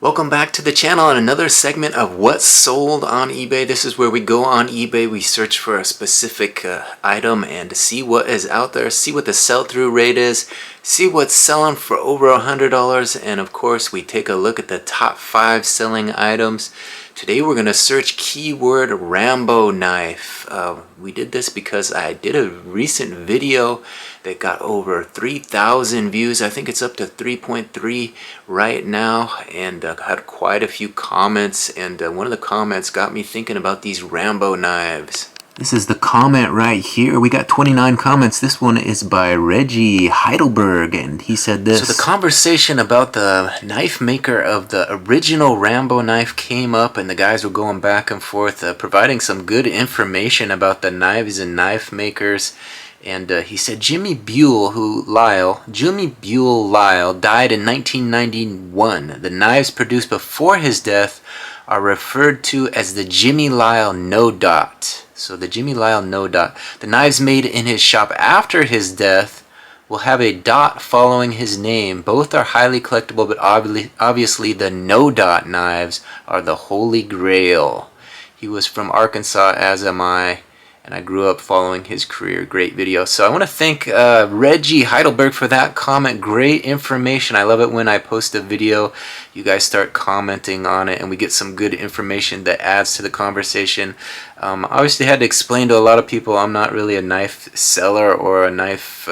Welcome back to the channel and another segment of what's sold on eBay. This is where we go on eBay, we search for a specific item and see what is out there, see what the sell-through rate is, see what's selling for over $100, and of course we take a look at the top 5 selling items. Today we're going to search keyword Rambo knife. We did this because I did a recent video that got over 3,000 views. I think it's up to 3.3 right now, and had quite a few comments, and one of the comments got me thinking about these Rambo knives. This is the comment right here. We got 29 comments. This one is by Reggie Heidelberg, and he said this. So the conversation about the knife maker of the original Rambo knife came up, and the guys were going back and forth, providing some good information about the knives and knife makers. And he said Jimmy Buell Lyle died in 1991. The knives produced before his death are referred to as the Jimmy Lyle No Dot. So the Jimmy Lyle No Dot. The knives made in his shop after his death will have a dot following his name. Both are highly collectible, but obviously the No Dot knives are the holy grail. He was from Arkansas, as am I, and I grew up following his career. Great video. So I want to thank Reggie Heidelberg for that comment. Great information. I love it when I post a video, you guys start commenting on it, and we get some good information that adds to the conversation. Obviously had to explain to a lot of people I'm not really a knife seller or a knife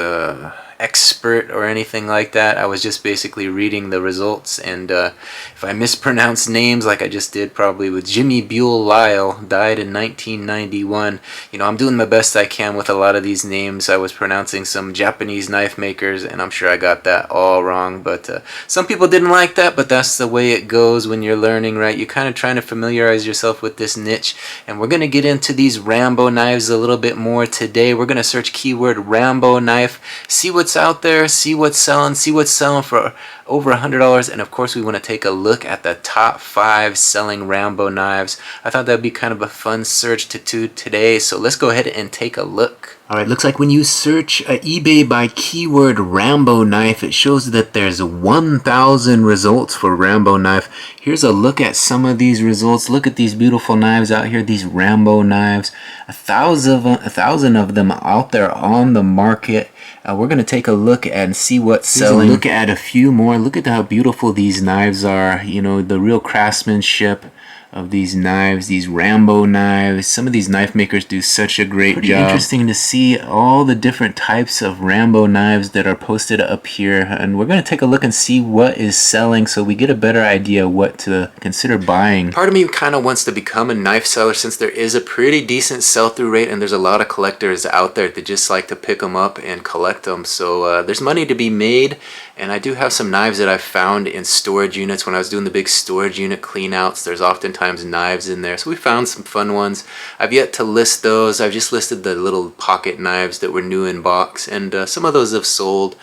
expert or anything like that. I was just basically reading the results, and if I mispronounce names like I just did probably with Jimmy Buell Lyle, died in 1991, you know, I'm doing the best I can with a lot of these names. I was pronouncing some Japanese knife makers, and I'm sure I got that all wrong, but some people didn't like that, but that's the way it goes when you're learning, right? You're kind of trying to familiarize yourself with this niche, and we're going to get into these Rambo knives a little bit more today. We're going to search keyword Rambo knife, see what's out there, see what's selling for over $100, and of course we want to take a look at the top 5 selling Rambo knives. I thought that'd be kind of a fun search to do today, so let's go ahead and take a look. Alright, looks like when you search eBay by keyword Rambo knife, it shows that there's 1,000 results for Rambo knife. Here's a look at some of these results. Look at these beautiful knives out here, these Rambo knives. 1,000 of them out there on the market. We're going to take a look and see what's selling. Look at a few more. Look at how beautiful these knives are. You know, the real craftsmanship of these knives, these Rambo knives. Some of these knife makers do such a great job. Interesting to see all the different types of Rambo knives that are posted up here, and we're going to take a look and see what is selling so we get a better idea what to consider buying. Part of me kind of wants to become a knife seller since there is a pretty decent sell-through rate, and there's a lot of collectors out there that just like to pick them up and collect them. So there's money to be made, and I do have some knives that I've found in storage units. When I was doing the big storage unit cleanouts, there's oftentimes knives in there, so we found some fun ones. I've yet to list those. I've just listed the little pocket knives that were new in box, and some of those have sold.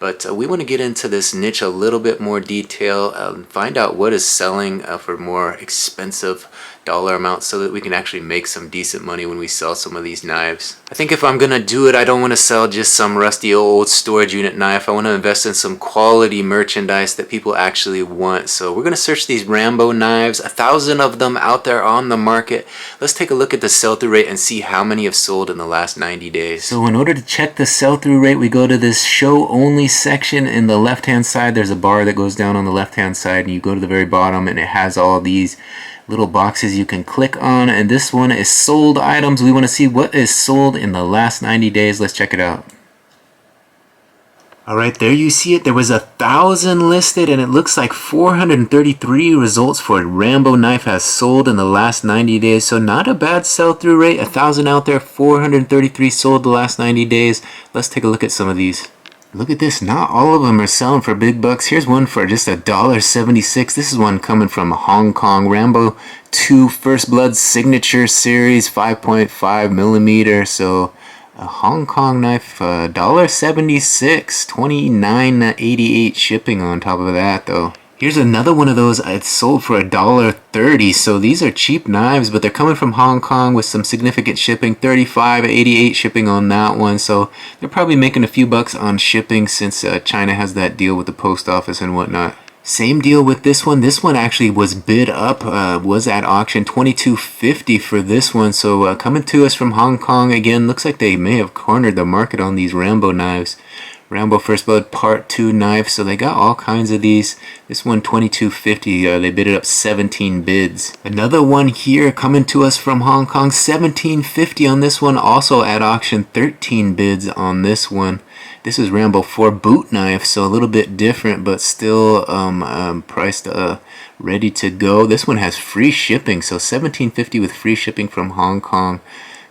But we want to get into this niche a little bit more detail and find out what is selling for more expensive dollar amounts so that we can actually make some decent money when we sell some of these knives. I think if I'm gonna do it, I don't want to sell just some rusty old storage unit knife. I want to invest in some quality merchandise that people actually want. So we're gonna search these Rambo knives, 1,000 of them out there on the market. Let's take a look at the sell-through rate and see how many have sold in the last 90 days. So in order to check the sell-through rate, we go to this show only section in the left hand side. There's a bar that goes down on the left hand side, and you go to the very bottom, and it has all these little boxes you can click on, and this one is sold items. We want to see what is sold in the last 90 days. Let's check it out. Alright, there you see it. There was 1,000 listed, and it looks like 433 results for a Rambo knife has sold in the last 90 days. So not a bad sell-through rate. 1,000 out there, 433 sold the last 90 days. Let's take a look at some of these. Look at this, not all of them are selling for big bucks. Here's one for just $1.76. This is one coming from Hong Kong. Rambo 2 First Blood Signature Series 5.5 millimeter. So a Hong Kong knife, $1.76, $29.88 shipping on top of that though. Here's another one of those. It's sold for $1.30. So these are cheap knives, but they're coming from Hong Kong with some significant shipping. $35.88 shipping on that one. So they're probably making a few bucks on shipping since China has that deal with the post office and whatnot. Same deal with this one. This one actually was bid up, was at auction, $22.50 for this one. So coming to us from Hong Kong again. Looks like they may have cornered the market on these Rambo knives. Rambo First Blood Part 2 knife. So they got all kinds of these. This one $22.50. They bid it up 17 bids. Another one here coming to us from Hong Kong, $17.50 on this one. Also at auction, 13 bids on this one. This is Rambo 4 boot knife, so a little bit different, but still priced ready to go. This one has free shipping, so $17.50 with free shipping from Hong Kong.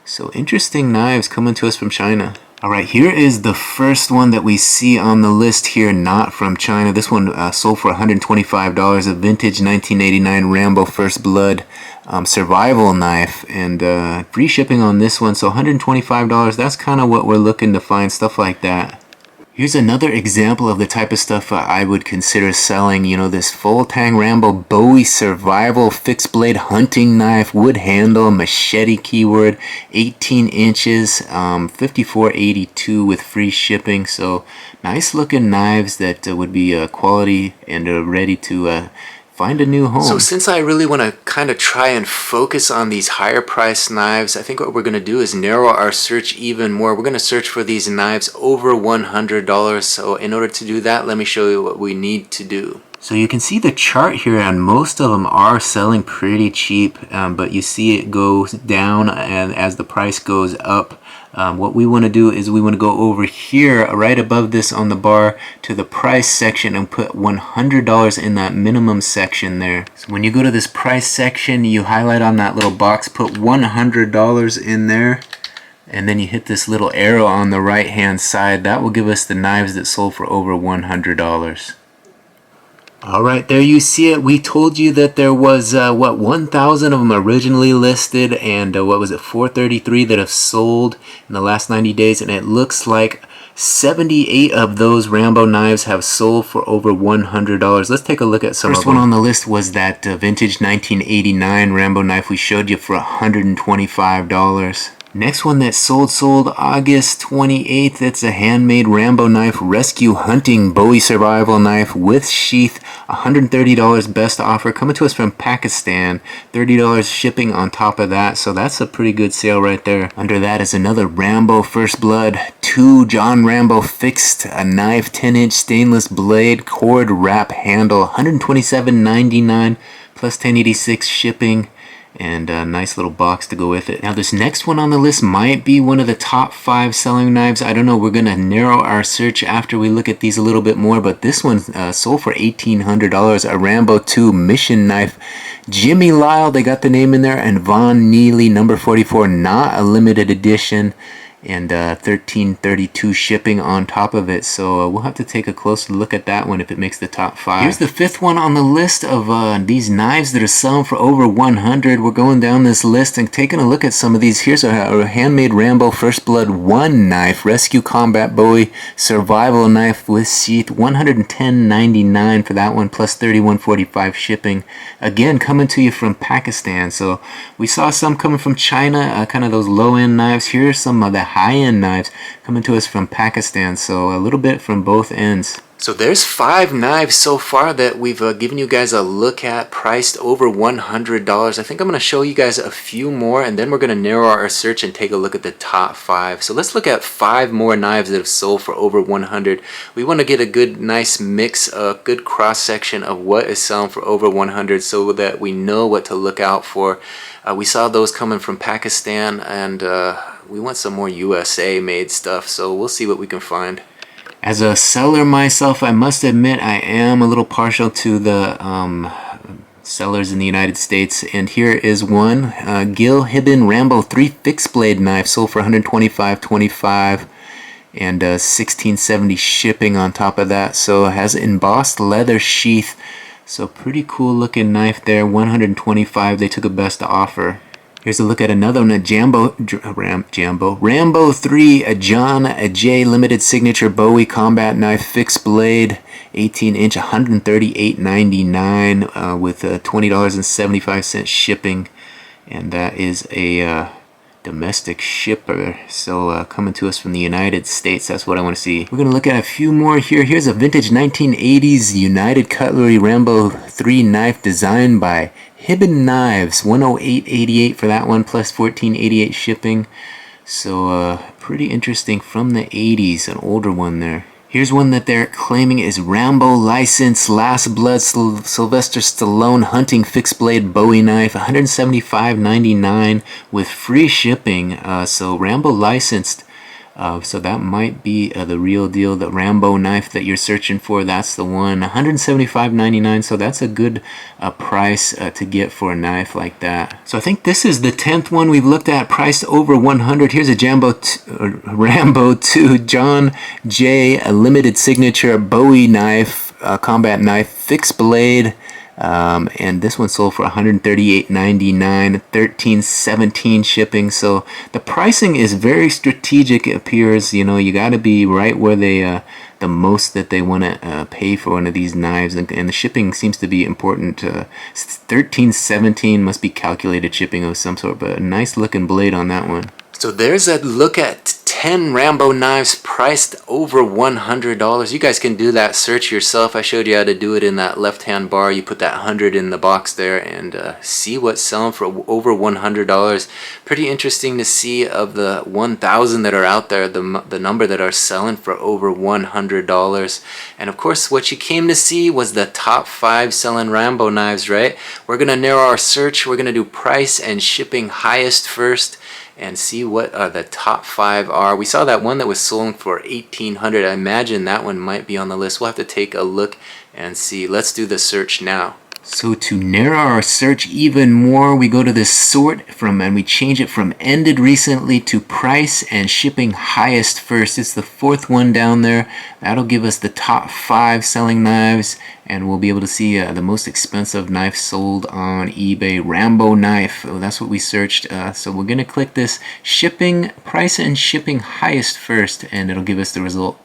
So interesting knives coming to us from China. Alright, here is the first one that we see on the list here, not from China. This one sold for $125, a vintage 1989 Rambo First Blood survival knife, and free shipping on this one, so $125. That's kind of what we're looking to find, stuff like that. Here's another example of the type of stuff I would consider selling. You know, this full tang Rambo Bowie survival fixed blade hunting knife, wood handle, machete keyword, 18 inches, $54.82 with free shipping. So nice looking knives that would be quality and ready to find a new home. So since I really want to kind of try and focus on these higher priced knives, I think what we're going to do is narrow our search even more. We're going to search for these knives over $100. So in order to do that, let me show you what we need to do. So you can see the chart here, and most of them are selling pretty cheap, but you see it goes down and as the price goes up. What we want to do is we want to go over here right above this on the bar to the price section and put $100 in that minimum section there. So when you go to this price section, you highlight on that little box, put $100 in there, and then you hit this little arrow on the right hand side. That will give us the knives that sold for over $100. Alright, there you see it. We told you that there was, 1,000 of them originally listed, and what was it, 433 that have sold in the last 90 days, and it looks like 78 of those Rambo knives have sold for over $100. Let's take a look at some of them. First one on the list was that vintage 1989 Rambo knife we showed you for $125. Next one that sold August 28th. It's a handmade Rambo knife rescue hunting Bowie survival knife with sheath. $130 best offer, coming to us from Pakistan. $30 shipping on top of that, so that's a pretty good sale right there. Under that is another Rambo First Blood 2 John Rambo fixed a knife, 10-inch stainless blade, cord wrap handle, $127.99 plus 1086 shipping. And a nice little box to go with it. Now this next one on the list might be one of the top 5 selling knives. I don't know, we're going to narrow our search after we look at these a little bit more, but this one sold for $1,800, a Rambo 2 mission knife. Jimmy Lyle, they got the name in there, and Von Neely, number 44, not a limited edition, and $13.32 shipping on top of it. So we'll have to take a closer look at that one if it makes the top 5. Here's the 5th one on the list of these knives that are selling for over $100. We're going down this list and taking a look at some of these. Here's a handmade Rambo First Blood 1 knife, Rescue Combat Bowie survival knife with sheath, $110.99 for that one, plus $31.45 shipping. Again, coming to you from Pakistan. So we saw some coming from China, kind of those low-end knives. Here's some of the high-end knives coming to us from Pakistan, so a little bit from both ends. So there's 5 knives so far that we've given you guys a look at, priced over $100. I think I'm going to show you guys a few more, and then we're going to narrow our search and take a look at the top 5. So let's look at 5 more knives that have sold for over $100. We want to get a good, nice mix, a good cross-section of what is selling for over $100 so that we know what to look out for. We saw those coming from Pakistan, and we want some more USA made stuff, so we'll see what we can find. As a seller myself, I must admit I am a little partial to the sellers in the United States, and here is one, Gil Hibben Rambo 3 fixed blade knife, sold for $125.25 and $16.70 shipping on top of that. So it has embossed leather sheath, so pretty cool looking knife there, $125. They took a best offer. Here's a look at another one, a Rambo 3, a John J limited signature Bowie combat knife, fixed blade, 18-inch, $138.99 with $20.75 shipping, and that is a domestic shipper. So coming to us from the United States, that's what I want to see. We're going to look at a few more here. Here's a vintage 1980s United Cutlery Rambo 3 knife designed by Hibben Knives. $108.88 for that one, plus $14.88 shipping. So pretty interesting, from the 80s, an older one there. Here's one that they're claiming is Rambo license, Last Blood Sylvester Stallone hunting fixed blade Bowie knife, $175.99 with free shipping. So Rambo licensed. So that might be the real deal. The Rambo knife that you're searching for, that's the one. $175.99. So that's a good price to get for a knife like that. So I think this is the 10th one we've looked at, priced over $100. Here's a Rambo 2 John J. a limited signature Bowie knife, combat knife, fixed blade. And this one sold for $138.99, $13.17 shipping. So the pricing is very strategic, it appears. You know, you got to be right where they the most that they want to pay for one of these knives, and the shipping seems to be important. $13.17 must be calculated shipping of some sort, but a nice looking blade on that one. So there's a look at 10 Rambo knives priced over $100. You guys can do that search yourself. I showed you how to do it in that left-hand bar. You put that 100 in the box there and see what's selling for over $100. Pretty interesting to see, of the 1,000 that are out there, the number that are selling for over $100. And of course, what you came to see was the top 5 selling Rambo knives, right? We're going to narrow our search. We're going to do price and shipping highest first, and see what the top 5 are. We saw that one that was sold for $1,800. I imagine that one might be on the list. We'll have to take a look and see. Let's do the search now. So to narrow our search even more, we go to this sort from, and we change it from ended recently to price and shipping highest first. It's the 4th one down there. That'll give us the top 5 selling knives, and we'll be able to see the most expensive knife sold on eBay, Rambo knife. Oh, that's what we searched. So we're going to click this shipping, price and shipping highest first, and it'll give us the result.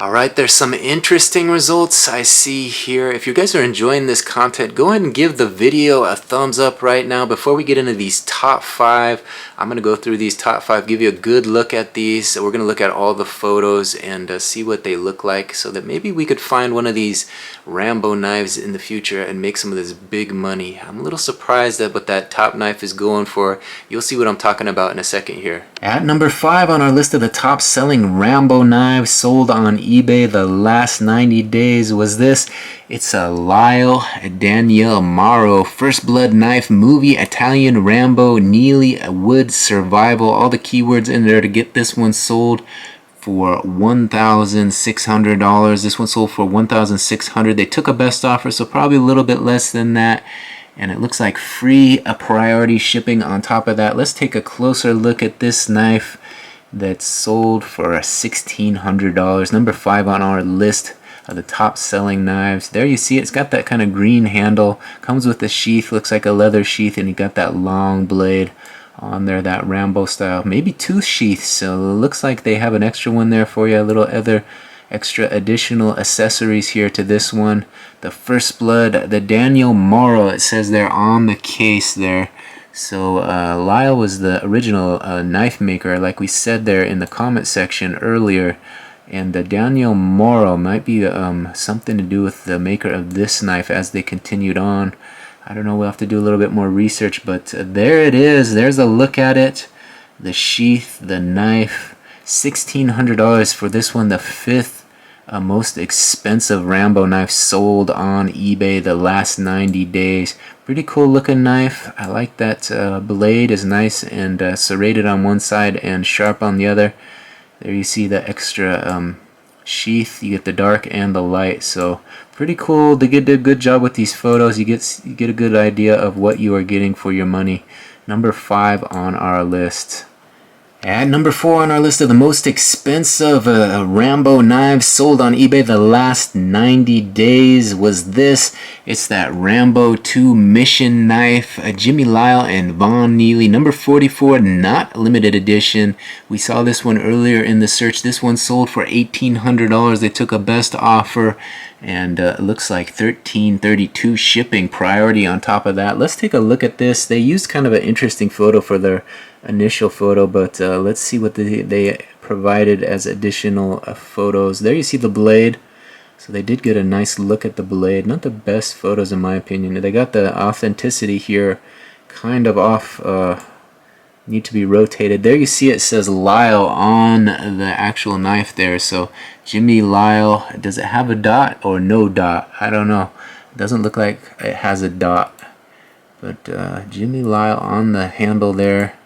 Alright, there's some interesting results I see here. If you guys are enjoying this content, go ahead and give the video a thumbs up right now. Before we get into these top 5, I'm going to go through these top 5, give you a good look at these. So we're going to look at all the photos and see what they look like, so that maybe we could find one of these Rambo knives in the future and make some of this big money. I'm a little surprised at what that top knife is going for. You'll see what I'm talking about in a second here. At number 5 on our list of the top selling Rambo knives sold on eBay the last 90 days was this. It's a Lyle Daniel Morrow First Blood Knife Movie Italian Rambo Neely Wood Survival. All the keywords in there to get this one sold for $1,600. This one sold for $1,600. They took a best offer, so probably a little bit less than that. And it looks like free priority shipping on top of that. Let's take a closer look at this knife that's sold for $1,600. Number 5 on our list of the top selling knives. There you see it. It's got that kind of green handle. Comes with a sheath. Looks like a leather sheath, and you got that long blade on there, that Rambo style. Maybe 2 sheaths. So it looks like they have an extra one there for you. A little other extra additional accessories here to this one. The First Blood, the Daniel Morrow, it says there on the case there. So Lyle was the original knife maker, like we said there in the comment section earlier. And Daniel Morrow might be something to do with the maker of this knife as they continued on. I don't know, we'll have to do a little bit more research, but there it is. There's a look at it. The sheath, the knife, $1,600 for this one, the 5th most expensive Rambo knife sold on eBay the last 90 days. Pretty cool looking knife. I like that blade is nice and serrated on one side and sharp on the other. There you see the extra sheath. You get the dark and the light. So pretty cool. They did a good job with these photos. You get a good idea of what you are getting for your money. Number 5 on our list. At number 4 on our list of the most expensive Rambo knives sold on eBay the last 90 days was this. It's that Rambo 2 Mission Knife, Jimmy Lyle and Vaughn Neely, number 44, not limited edition. We saw this one earlier in the search. This one sold for $1,800. They took a best offer, and it looks like $1,332 shipping priority on top of that. Let's take a look at this. They used kind of an interesting photo for their initial photo, but let's see what they provided as additional photos. There you see the blade. So they did get a nice look at the blade. Not the best photos in my opinion. They got the authenticity here kind of off, need to be rotated. There you see it says Lyle on the actual knife there. So Jimmy Lyle, does it have a dot or no dot? I don't know. It doesn't look like it has a dot. But Jimmy Lyle on the handle there.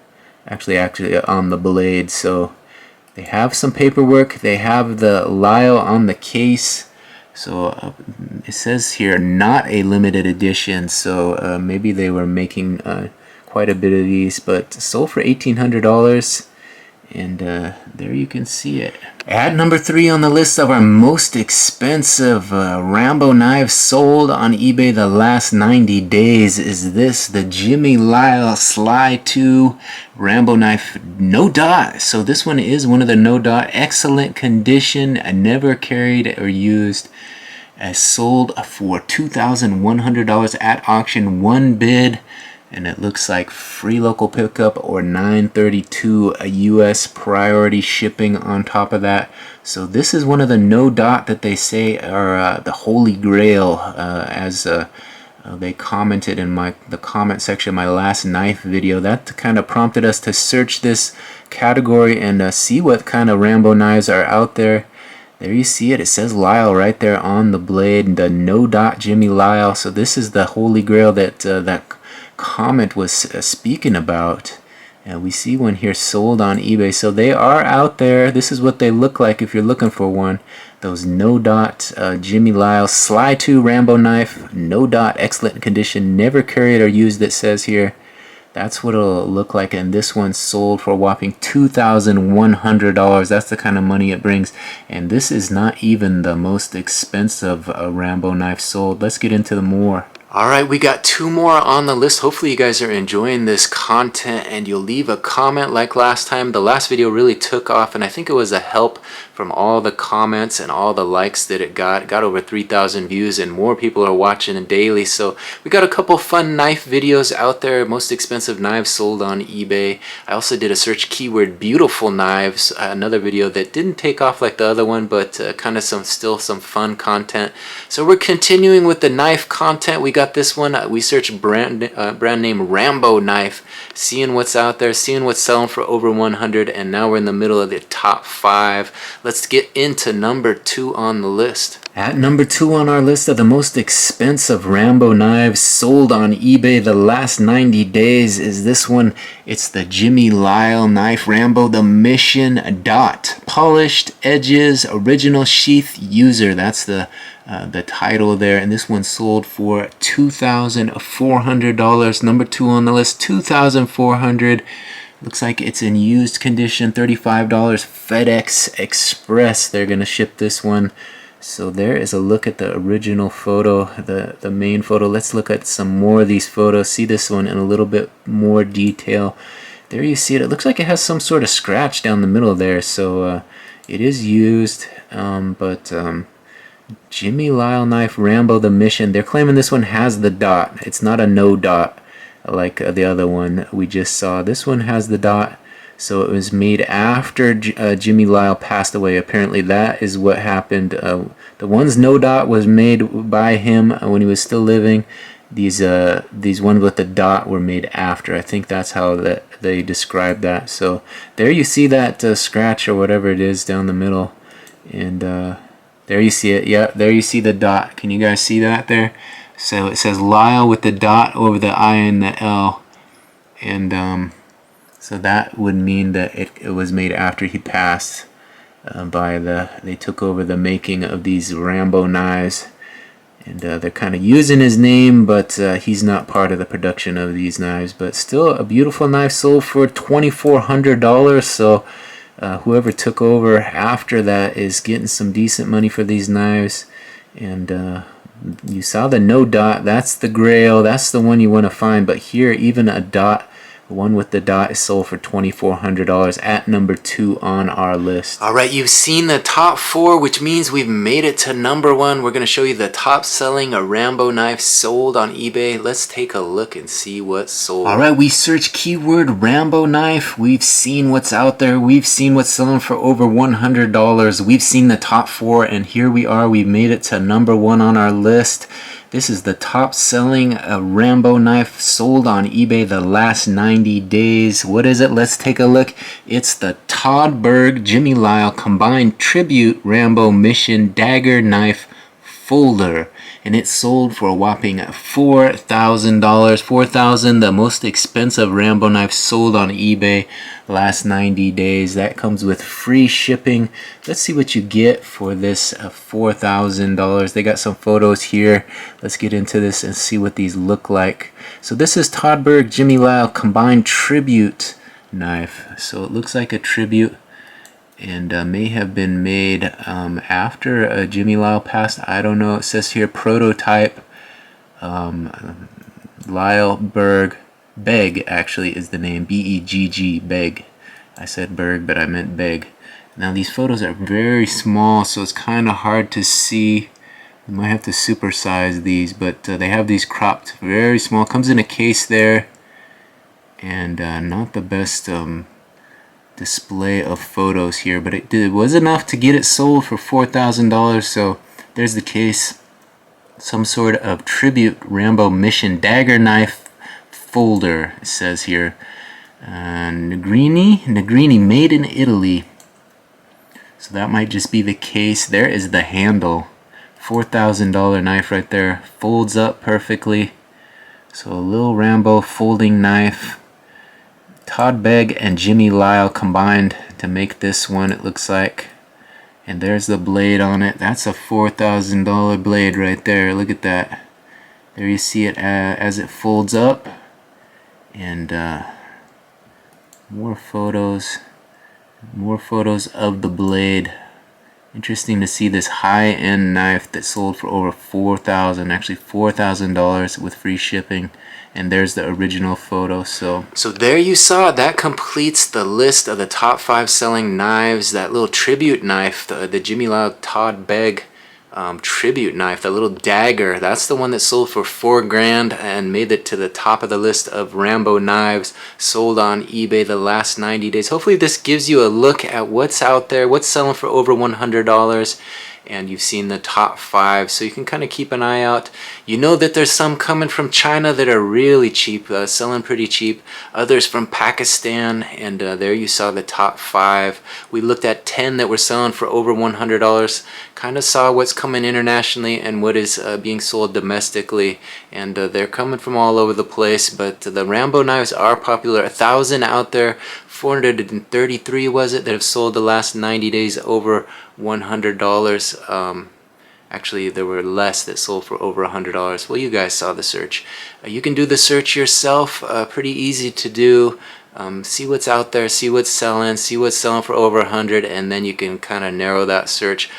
Actually on the blade. So they have some paperwork. They have the Lyle on the case. So it says here not a limited edition, so maybe they were making quite a bit of these, but sold for $1,800, and there you can see it. At number 3 on the list of our most expensive Rambo knives sold on eBay the last 90 days is this, the Jimmy Lyle Sly 2 Rambo knife, no dot. So this one is one of the no dot, excellent condition, never carried or used. Sold for $2,100 at auction, one bid, and it looks like free local pickup or $932 a US priority shipping on top of that. So this is one of the no dot that they say are the holy grail, as they commented in the comment section of my last knife video. That kind of prompted us to search this category and see what kind of Rambo knives are out there. There you see it. It says Lyle right there on the blade, the no dot Jimmy Lyle. So this is the holy grail that that comment was speaking about. And we see one here sold on eBay. So they are out there. This is what they look like if you're looking for one. Those no dot Jimmy Lyle Sly 2 Rambo knife, no dot, excellent condition, never carried or used, it says here. That's what it'll look like, and this one sold for a whopping $2,100. That's the kind of money it brings, and this is not even the most expensive Rambo knife sold. Let's get into the more. Alright, we got 2 more on the list. Hopefully you guys are enjoying this content and you'll leave a comment like last time. The last video really took off, and I think it was a help from all the comments and all the likes that it got. It got over 3,000 views and more people are watching daily. So we got a couple fun knife videos out there. Most expensive knives sold on eBay. I also did a search keyword beautiful knives, another video that didn't take off like the other one, but kind of still some fun content. So we're continuing with the knife content. We got this one. We searched brand name Rambo knife, seeing what's out there, seeing what's selling for over 100, and now we're in the middle of the top 5. Let's get into number 2 on the list. At number 2 on our list of the most expensive Rambo knives sold on eBay the last 90 days is this one. It's the Jimmy Lyle knife Rambo, the Mission Dot. Polished edges, original sheath user. That's the title there, and this one sold for $2,400. Number 2 on the list, $2,400. Looks like it's in used condition, $35. FedEx Express, they're gonna ship this one. So there is a look at the original photo, the main photo. Let's look at some more of these photos, see this one in a little bit more detail. There you see it. It looks like it has some sort of scratch down the middle there, so it is used, but Jimmy Lyle knife Rambo, the Mission. They're claiming this one has the dot. It's not a no dot like the other one we just saw. This one has the dot, so it was made after Jimmy Lyle passed away. Apparently that is what happened. The one's no dot was made by him when he was still living. These ones with the dot were made after. I think that's how they describe that. So there you see that scratch or whatever it is down the middle, and there you see it. Yeah, there you see the dot. Can you guys see that there? So it says Lyle with the dot over the I and the L, and so that would mean that it was made after he passed. They took over the making of these Rambo knives, and they're kind of using his name, but he's not part of the production of these knives. But still, a beautiful knife sold for $2,400. So whoever took over after that is getting some decent money for these knives. And you saw the no dot. That's the grail. That's the one you want to find. But here, even a dot The one with the dot is sold for $2,400 at number 2 on our list. Alright, you've seen the top 4, which means we've made it to number 1. We're going to show you the top selling Rambo knife sold on eBay. Let's take a look and see what's sold. Alright, we search keyword Rambo knife. We've seen what's out there. We've seen what's selling for over $100. We've seen the top 4, and here we are. We've made it to number 1 on our list. This is the top selling Rambo knife sold on eBay the last 90 days. What is it? Let's take a look. It's the Todd Berg Jimmy Lyle Combined Tribute Rambo Mission Dagger Knife Folder. And it sold for a whopping $4,000. $4,000, the most expensive Rambo knife sold on eBay last 90 days. That comes with free shipping. Let's see what you get for this $4,000. They got some photos here. Let's get into this and see what these look like. So this is Todd Berg Jimmy Lyle Combined Tribute knife. So it looks like a tribute, and may have been made after Jimmy Lyle passed. I don't know. It says here prototype. Lyle Berg. Begg actually is the name. B-E-G-G. Begg. I said Berg, but I meant Begg. Now these photos are very small, so it's kind of hard to see. We might have to supersize these, but they have these cropped very small. Comes in a case there, and not the best display of photos here, but it was enough to get it sold for $4,000. So there's the case. Some sort of tribute Rambo Mission Dagger Knife Folder, it says here. Negrini made in Italy. So that might just be the case. There is the handle. $4,000 knife right there. Folds up perfectly. So a little Rambo folding knife. Todd Begg and Jimmy Lyle combined to make this one, it looks like. And there's the blade on it. That's a $4,000 blade right there. Look at that. There you see it as it folds up. And more photos of the blade. Interesting to see this high-end knife that sold for over $4,000, actually $4,000 with free shipping. And there's the original photo. So there you saw it. That completes the list of the top 5 selling knives. That little tribute knife, the Jimmy Lyle Todd Begg tribute knife, that little dagger, that's the one that sold for $4,000 and made it to the top of the list of Rambo knives sold on eBay the last 90 days. Hopefully this gives you a look at what's out there, what's selling for over $100. And you've seen the top 5, so you can kind of keep an eye out. You know that there's some coming from China that are really cheap, selling pretty cheap. Others from Pakistan, and there you saw the top 5. We looked at 10 that were selling for over $100. Kind of saw what's coming internationally and what is being sold domestically, and they're coming from all over the place. But the Rambo knives are popular. 1,000 out there. 433 was it that have sold the last 90 days over $100. Actually, there were less that sold for over $100. Well, you guys saw the search. You can do the search yourself. Pretty easy to do. See what's out there, see what's selling for over 100, and then you can kind of narrow that search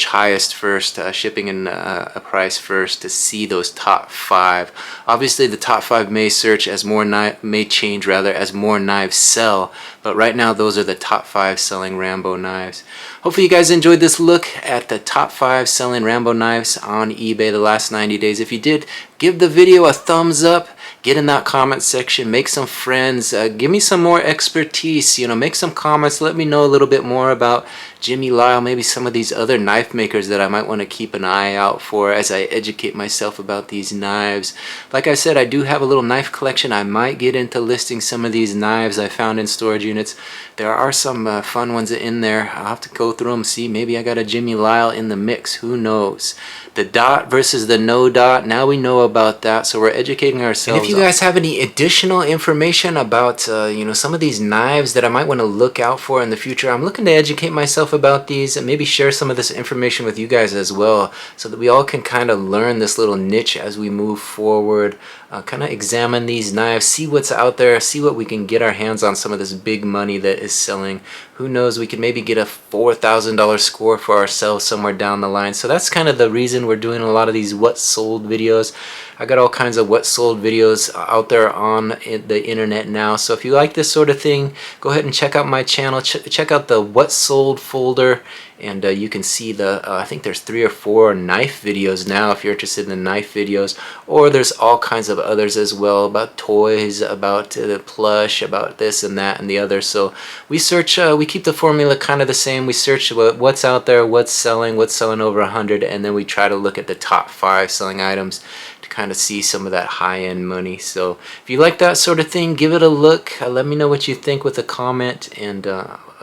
highest first, shipping and a price first to see those top 5. Obviously the top 5 may change as more knives sell, but right now those are the top 5 selling Rambo knives. Hopefully you guys enjoyed this look at the top 5 selling Rambo knives on eBay the last 90 days. If you did, give the video a thumbs up. Get in that comment section, make some friends, give me some more expertise, make some comments, let me know a little bit more about Jimmy Lyle, maybe some of these other knife makers that I might want to keep an eye out for as I educate myself about these knives. Like I said, I do have a little knife collection. I might get into listing some of these knives I found in storage units. There are some fun ones in there. I'll have to go through them, see, maybe I got a Jimmy Lyle in the mix, who knows. The dot versus the no dot, now we know about that, so we're educating ourselves. And if you guys have any additional information about some of these knives that I might want to look out for in the future, I'm looking to educate myself yourself about these and maybe share some of this information with you guys as well, so that we all can kind of learn this little niche as we move forward. Kind of examine these knives, see what's out there, see what we can get our hands on, some of this big money that is selling. Who knows, we could maybe get a $4,000 score for ourselves somewhere down the line. So that's kind of the reason we're doing a lot of these what sold videos. I got all kinds of what sold videos out there on the internet now. So if you like this sort of thing, go ahead and check out my channel. Check out the what sold folder, and you can see the I think there's 3 or 4 knife videos now if you're interested in the knife videos, or there's all kinds of others as well, about toys, about the plush, about this and that and the other. So we search, we keep the formula kind of the same. We search what's out there, what's selling over 100, and then we try to look at the top 5 selling items to kind of see some of that high-end money. So if you like that sort of thing, give it a look. Let me know what you think with a comment, and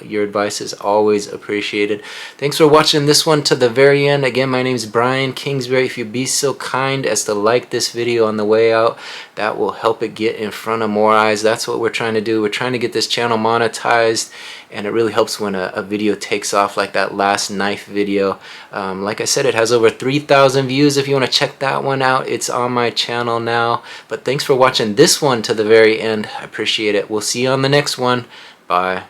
your advice is always appreciated. Thanks for watching this one to the very end. Again, my name is Brian Kingsbury. If you'd be so kind as to like this video on the way out, that will help it get in front of more eyes. That's what we're trying to do. We're trying to get this channel monetized, and it really helps when a video takes off like that last knife video. Like I said, it has over 3,000 views. If you want to check that one out, it's on my channel now. But thanks for watching this one to the very end. I appreciate it. We'll see you on the next one. Bye.